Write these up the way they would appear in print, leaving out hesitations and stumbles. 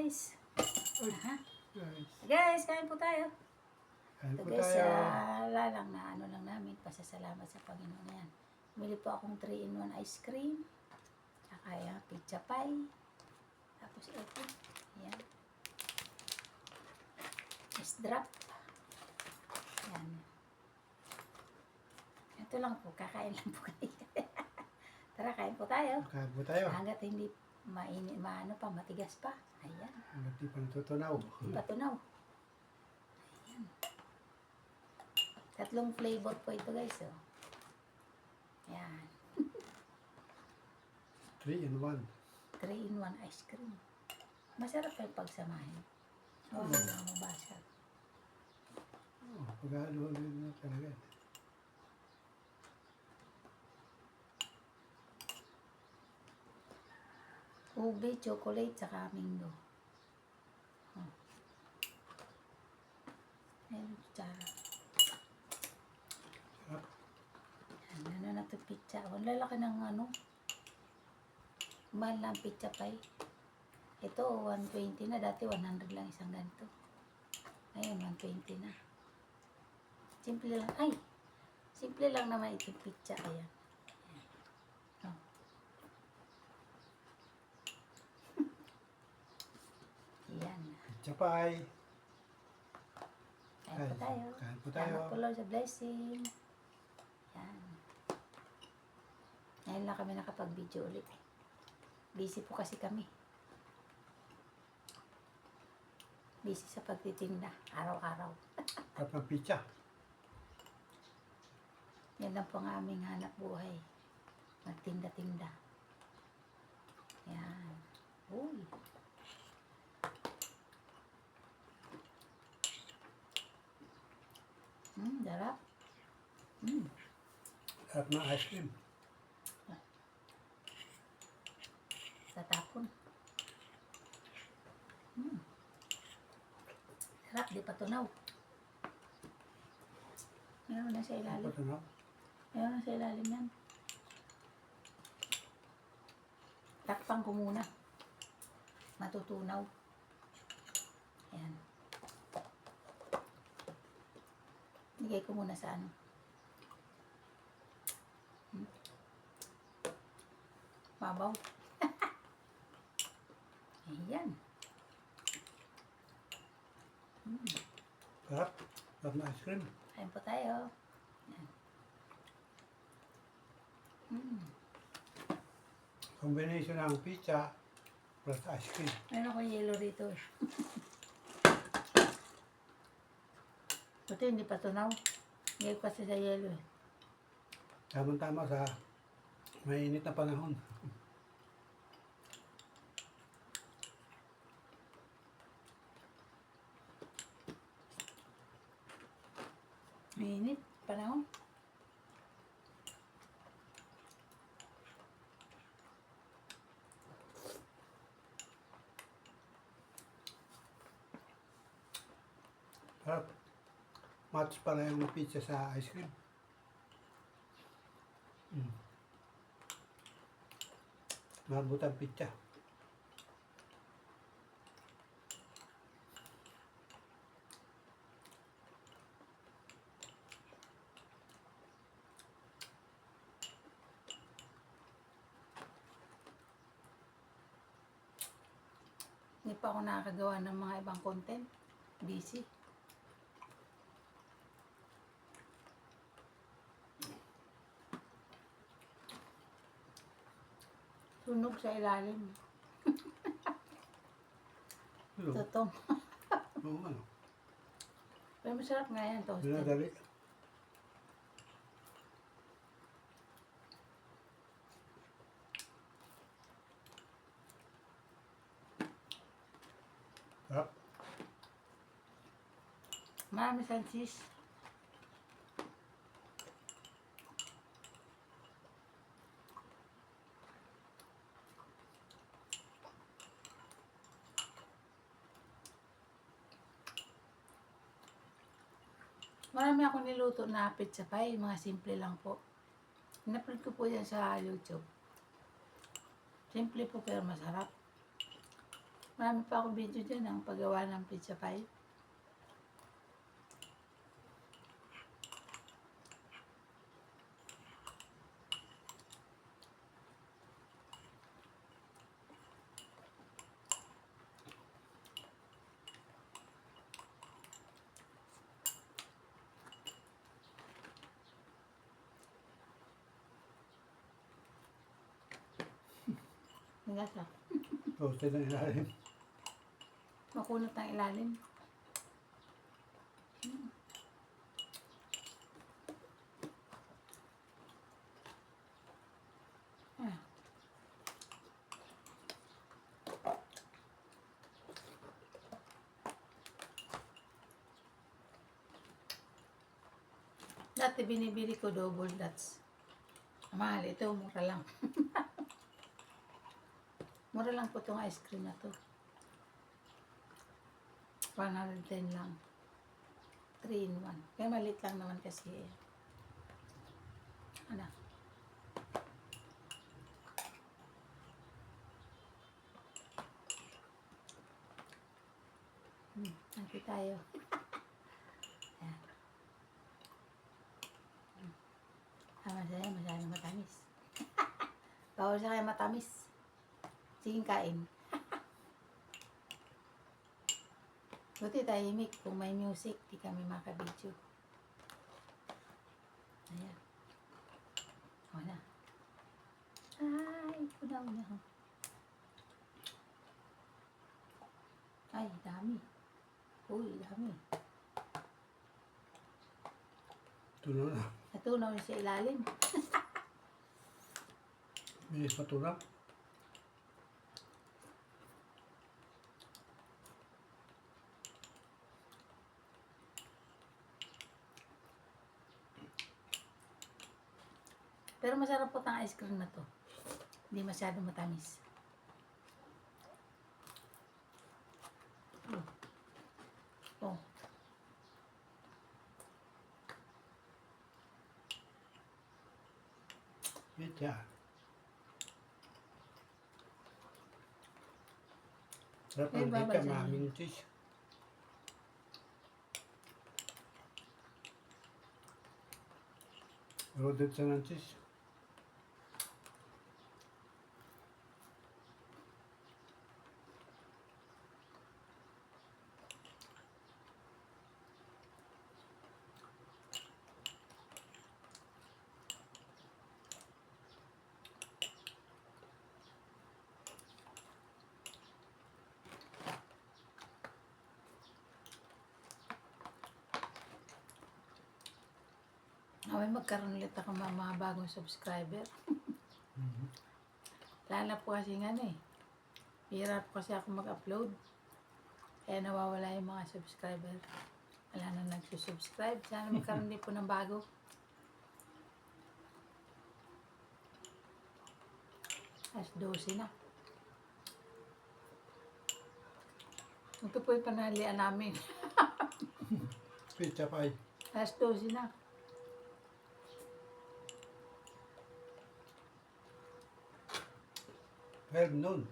guys. Uy, Aha. guys. Guys, kain po tayo. Kain Ito po guys, tayo. lalang na ano lang namin. Pasasalamat sa Panginoon yan. Bili po akong 3-in-1 ice cream. Tsaka yan, pizza pie. Tapos ito. Yan. Ice drop. Yan. Ito lang po. Kakain lang po kayo. Tara, kain po tayo. Kain po tayo. Hanggat hindi maano pa, matigas pa. Ayan. Hanggat di pa natutunaw. Di pa tunaw. Ayan. 3 flavor po ito guys. Oh. Ayan. 3-in-1. 3-in-1 ice cream. Masarap pa yung pagsamahin. Oo, mabasag. Oh, pag-halo na talaga. Ube, chocolate, saka mango. Oh. Ayan, kutsara. Sarap. Ano na ito pizza. Ang lalaki ng ano. Mahal lang pizza pie. Ito, 120 na. Dati 100 lang isang ganito. Ngayon, 120 na. Simple lang. Ay! Simple lang naman itong pizza. Ayan. Oh. Ayan. Pizza pie. Kain po tayo. Kain po tayo. Salamat po Lord sa blessing. Yan. Ngayon lang kami nakapag-video ulit. Busy po kasi kami. Busy sa pagtitinda. Araw-araw. Sarap ng pizza. Yan lang po ang aming hanap buhay. Magtinda-tinda. Yan. Uy. Darap. Sarap ng ice cream. Tatapon. Sarap, di pa tunaw. Meron na sa ilalim. Patunaw. Meron na sa ilalim yan. Takpan ko muna. Matutunaw. Ayan. Nigay ko muna sa ano. Mabaw. Ayan. Sarap. Sarap ng ice cream. Kain po tayo. Ayan. Combination ng pizza plus ice cream. Meron akong yellow rito. Ito hindi pa tunaw. Hindi ko kasi sa yellow eh. Tama-tama sa mainit na panahon. Mainit. Panahon. Sarap. Match pala yung pizza sa ice cream. Marbot ang pizza. Hindi pa ako nakakagawa ng mga ibang content. Busy. Sunog sa ilalim. Hello. Totoo. Oo nga. Pero masarap nga yan, toasted. Dinadali. Sarap. Marami sansis. Marami akong niluto na pizza pie, mga simple lang po. In-upload ko po yan sa YouTube. Simple po pero masarap. Marami pa akong video dyan ang paggawa ng pizza pie. Nagasa. Toasted ang ilalim. Makunat ang ilalim. Ah. Dati binibili ko double dots. Mahal ito, mura lang. Mura lang po itong ice cream na to. 110 lang. 3 in 1. Kaya maliit lang naman kasi. Ano? Nanti tayo. Ayan. Masaya, masyadong matamis. Bawal siya kaya matamis. Sige, kain. Buti tahimik. Kung may music, di kami makabidyo. Ayan. O na. Ay, una. Ay, dami. Uy, dami. Tunaw na. Natunaw na sa ilalim. Bilis matunaw. Pero masarap po ang ice cream na to. Hindi masyadong matamis. Oh. Pizza. Sarap Eh, ng babay pizza, sa'yo. maraming cheese. Loaded siya ng cheese. Naway magkaroon ulit ako ng mga bagong subscriber. Lala po kasi nga hirap kasi ako mag-upload. Kaya nawawala yung mga subscriber. Wala na nagsusubscribe. Sana magkaroon din po ng bago. Alas 12 na. Ito po yung panahalian namin. Pizza pie. Alas 12 na. Well known.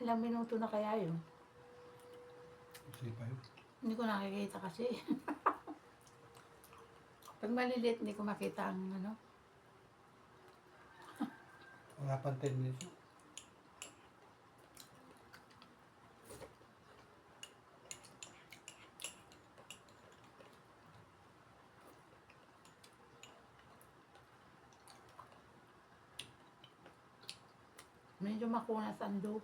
Ilang minuto na kaya yun? Kasi pa yun. Hindi ko nakikita kasi. Pag maliliit, hindi ko makita ang ano. Wala pang 10 minutes. Medyo makunat ang dough.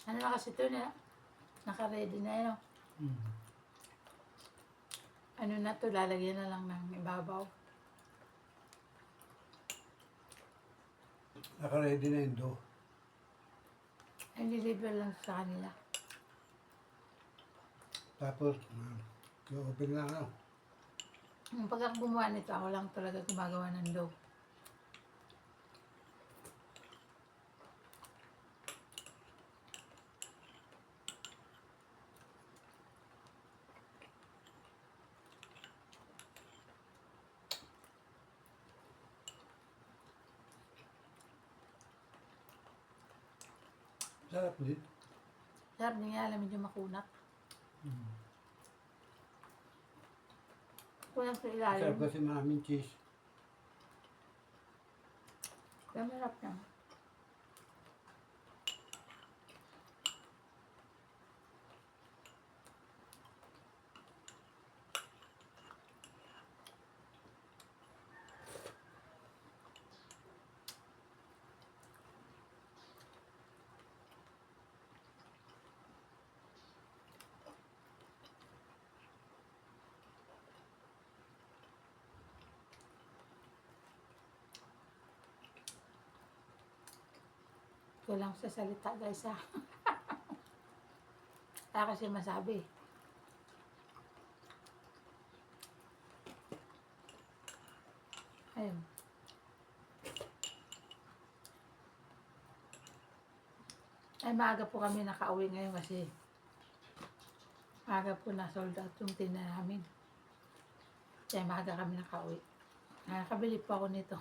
Ano na kasi ito na, naka-ready na yun. Ano na to, lalagyan na lang ng ibabaw. Naka-ready na yung dough. Ay, deliver lang sa kanila. Tapos, i-open lang ano. Pag ako gumawa nito, ako lang talaga gumagawa ng dough. Sarap din. Sarap din nga, alam medyo makunat. Kunat sa Sarap ilalim. kasi maraming cheese. Kaya marap na. Kulang sa salita guys ha. Kaya kasi masabi. Ayun. Ay maaga po kami nakauwi ngayon kasi maaga po na sold out yung tinda namin. Kaya maaga kami nakauwi. Nakakabili po ako nito.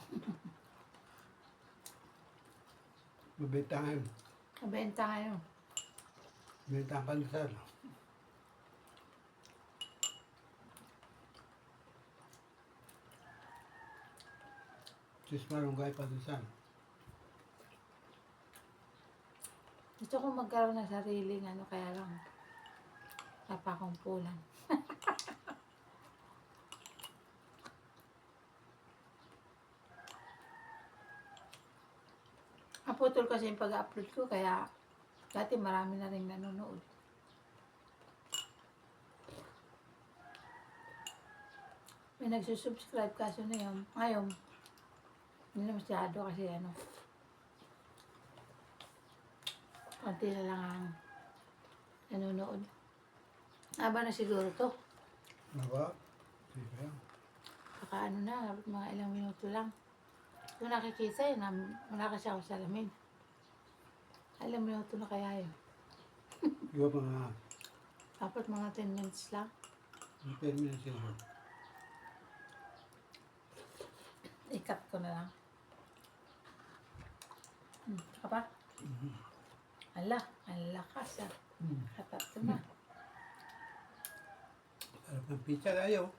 Mabenta ngayon. Nabenta ngayon. Mabenta ang pandesal. Cheese malunggay pandesal. Gusto ko magkaroon ng sariling ano kaya lang napakumpulan. Naputol kasi yung pag-upload ko kaya dati marami na rin nanonood. May nagsusubscribe kaso na yun. Ngayon, hindi na masyado kasi ano. Konti na lang ang nanonood. Aba na siguro to. Diba? Sige. Baka ano na, mga ilang minuto lang. Kung nakikita yun, malakas ako sa salamin. Ilang minuto na kaya yun. Diba mga Dapat mga 10 minutes lang. 10 minutes yun. I-cut ko na lang. Saka pa? Ala, ang lakas ah. Katat ko na. Sarap ng pizza tayo.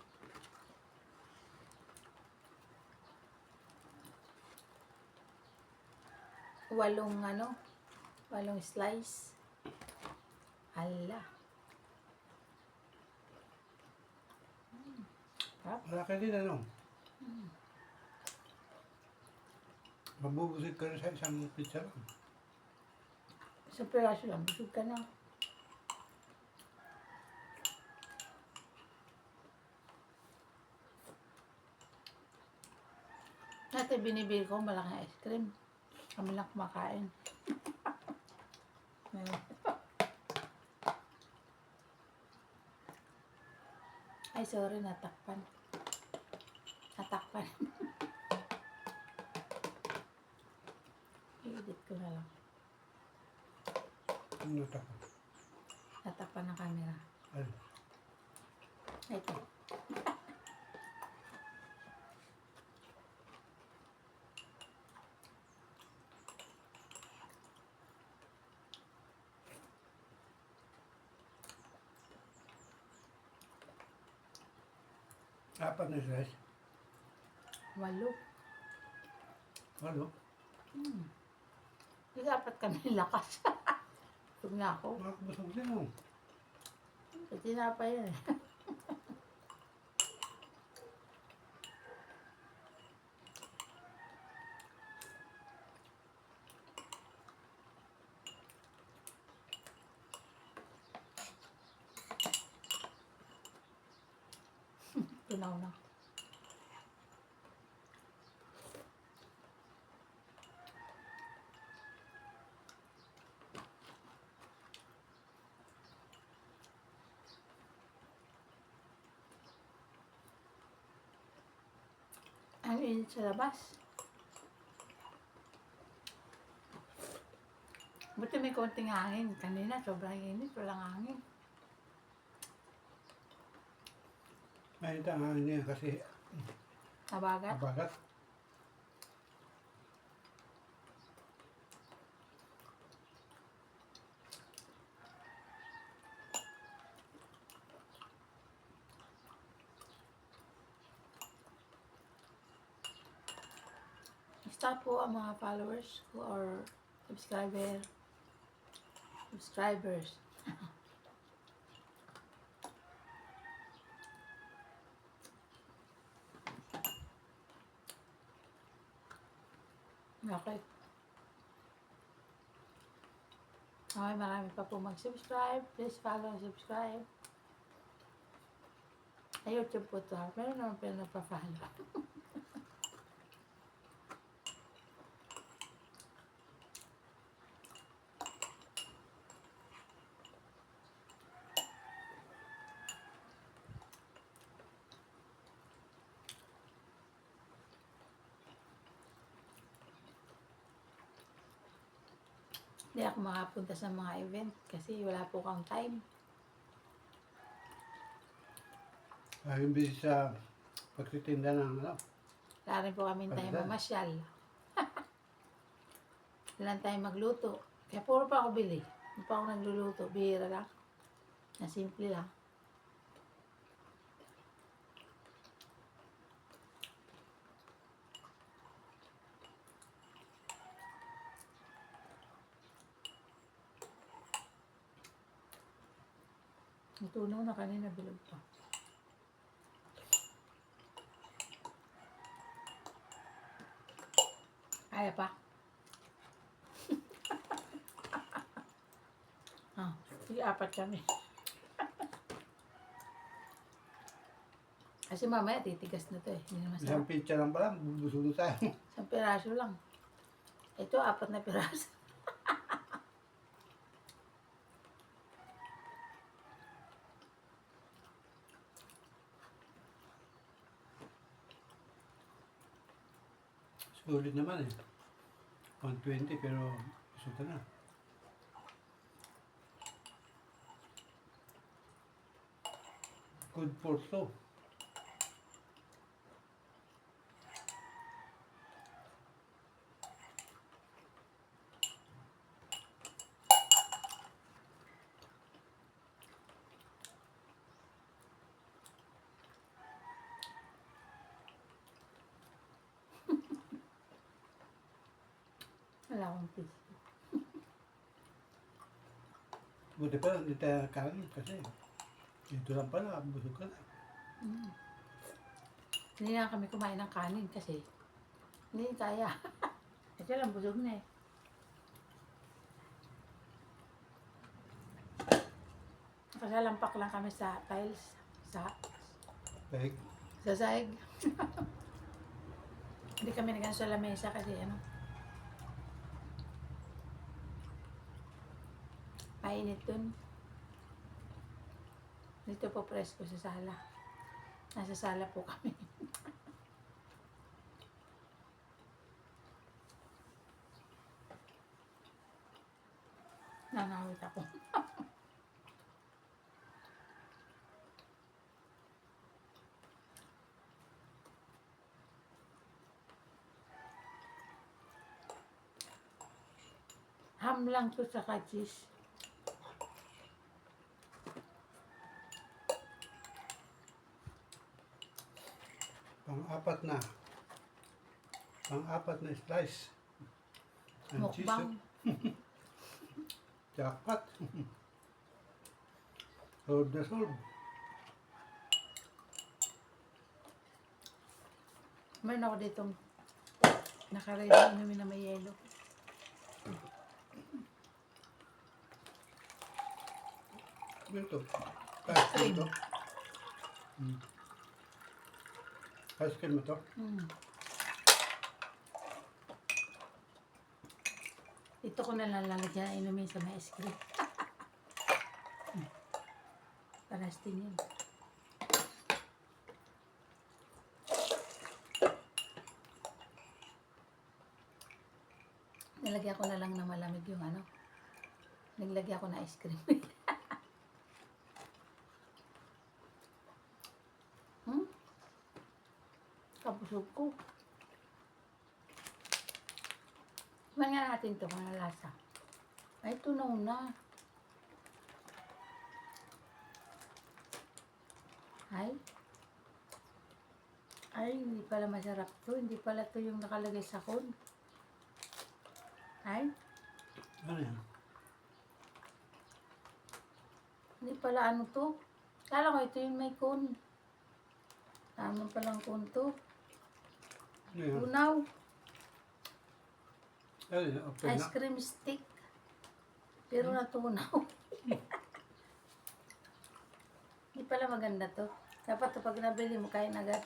Walong slice. Ala. Malaki din ano. Mabubusig ka rin sa isang pizza lang. Sa piraso lang, busog ka na. Dati binibili ko malaking ice cream. Kami lang kumakain. Ngayon. Ay, sorry, natakpan. Natakpan. I-edit ko na lang. Ano tapos? Natakpan ng camera. Ano? Ito. Apat na slice. 8. Ano? Hindi dapat kami lakas. Huwag na ako. Makakabusog din mo. Pati na pa yan eh. Tunaw na. Ang init sa labas. Buti may konting hangin. Kanina sobrang init. Walang hangin. Mainit ang hangin niya kasi Nabagat. mabagat. Kumusta po ang mga followers ko or subscribers? Okay. Okay, marami pa po mag-subscribe. Please follow and subscribe. Ay, YouTube po to. Meron naman pa nagpa-follow. Hindi ako makapunta sa mga event kasi wala po kang time. Yung busy sa pagtitinda ng ano. Wala rin po kami time Pagdaan. mamasyal. Wala tayong magluto. Kaya puro pa ako bili. Hindi pa ako nagluluto. Bihira lang. Na simple lang. Natunaw na kanina, bilog pa. Kaya pa. Sige, 4 kami. Kasi mamaya titigas na to eh. Hindi na Isang masarap. pizza lang pala, bubusog na tayo. Isang piraso lang. Ito, 4 na piraso. Sulit naman eh. 120 pero busog ka na. Good for so. Wala akong piso. Buti pa, hindi tayo kanin kasi dito lang pala, busog ka na. Hindi na kami kumain ng kanin kasi hindi kaya. Kasi lang busog na eh. Nakasalampak lang kami sa tiles. Sa Like, sahig. Hindi kami nagano sa lamesa kasi ano. Mainit dun. Dito po presko sa sala. Nasa sala po kami. Nanawit ako. Ham lang to sa cheese. pang-apat na slice. Ang cheese, Mukbang. jackpot. Solve na solve. Meron ako ditong nakaready inumin na may yelo. Ito. Ice cream ito. Ice cream ito. Ito ko na lang lalagyan inumin sa may ice cream. Paras din yun. Nilagyan ko na lang ng malamig yung ano. Nilagyan ko na ice cream. Kabusog ko. Tingnan nga natin ito kung lasa. Ay, tunaw na. Ay. Ay, hindi pala masarap to. Hindi pala to yung nakalagay sa cone. Ay, Ano yan? hindi pala ano to. Kala ko ito yung may cone. Tama palang cone to. Ano yan? Tunaw. Ano yan? Okay Ice na. cream stick. Pero natunaw. Hindi pala maganda to. Dapat to pag nabili mo, kain agad.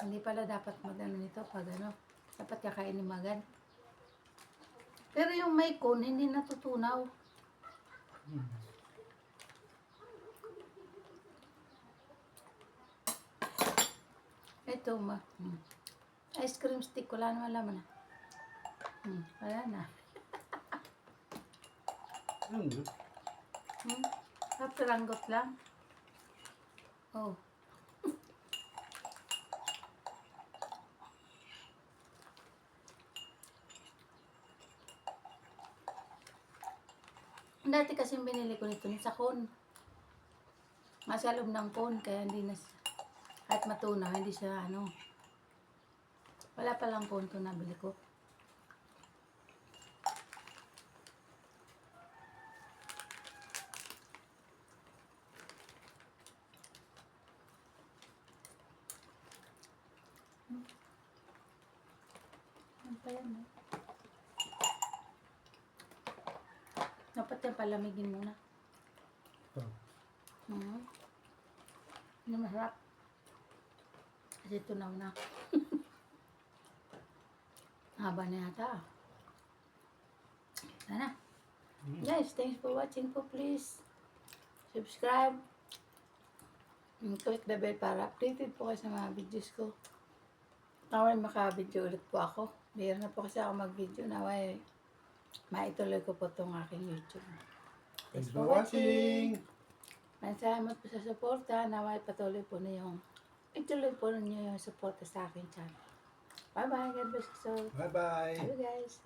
Hindi pala dapat magano nito pag ano. Dapat kakainin mo agad. Pero yung may cone, hindi natutunaw. Hmm. Ito ma. Ice cream stick, wala naman laman na. Wala na. Ano yan? Kapiranggot lang. Oh. Dati kasi binili ko nito sa cone. Nasa loob ng cone, kaya hindi na kahit matunaw, hindi siya ano. Wala palang cone to nabili ko. Ano pa yan, eh? Dapat yan palamigin muna. Ito. Hindi masarap. Kasi tunaw na. Haba na yata. Sana. Guys, thanks for watching po. Please subscribe. Click the bell para updated po kayo sa mga videos ko. Naway maka-video ulit po ako. Bihira na po kasi ako mag-video. Naway maituloy ko po itong aking YouTube. Thanks for watching! Maraming salamat po sa suporta. Naway patuloy po na yung ituloy po ninyo yung suporta sa aking channel. Bye-bye. God bless you. So, Bye-bye! bye guys.